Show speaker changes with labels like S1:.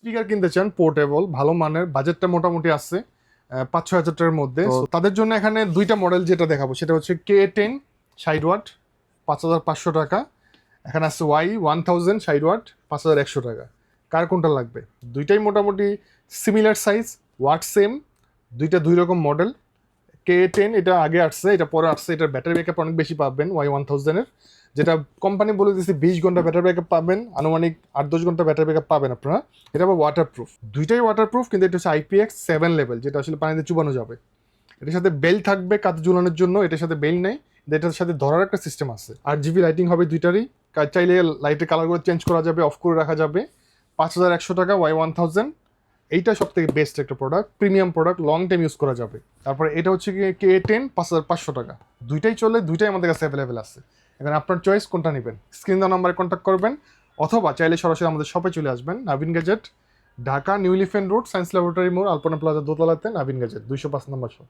S1: Speaker কিনতে চান portable ভালো মানের, বাজেটটা মোটামুটি আছে 5-6 হাজার টাকার মধ্যে, তাদের জন্য এখানে দুইটা মডেল যেটা দেখাবো সেটা হচ্ছে K10 60 ওয়াট 5,500 টাকা। এখানে আছে Y1000 60 ওয়াট 5,100 টাকা। কার কোনটা লাগবে? দুইটাই মোটামুটি সিমিলার সাইজ, ওয়াট সেম, দুইটা দুই রকম মডেল। K10 এটা আগে আসছে, এটা পরে আসছে, এটার ব্যাটারি ব্যাকআপ অনেক বেশি পাবেন Y1000 এর, যেটা কোম্পানি বলে দিচ্ছে 20 ঘন্টা ব্যাটারি ব্যাকআপ পাবেন, আনুমানিক 8-10 ঘন্টা ব্যাটারি ব্যাকআপ পাবেন আপনারা। এটা আবার ওয়াটারপ্রুফ, দুইটাই ওয়াটারপ্রুফ, কিন্তু এটা হচ্ছে IPX7 লেভেল, যেটা আসলে পানিতে চুবানো যাবে। এটার সাথে বেল থাকবে কাঁধে ঝুলানোর জন্য, এটার সাথে বেল নেই, এটার সাথে ধরার একটা সিস্টেম আছে। 8GB লাইটিং হবে দুইটারই, চাইলে লাইটের কালারগুলো চেঞ্জ করা যাবে, অফ করে রাখা যাবে। 5,100 টাকা Y1000, এইটা সব থেকে বেস্ট একটা product, premium product, long time use করা যাবে। তারপরে এটা হচ্ছে কি K10 5,500 টাকা। দুইটাই চলে, দুইটাই আমাদের কাছে অ্যাভেলেবেল আছে। এখন আপনার চয়েস কোনটা নেবেন, স্ক্রিন দেওয়া নাম্বারে কন্ট্যাক্ট করবেন, অথবা চাইলে সরাসরি আমাদের শপে চলে আসবেন। Navin gadget, Dhaka new elephant road, science laboratory মোড়, আলপনা প্লাজা দোতলাতে নাভিন গ্যাজেট, 205 নম্বর শপ।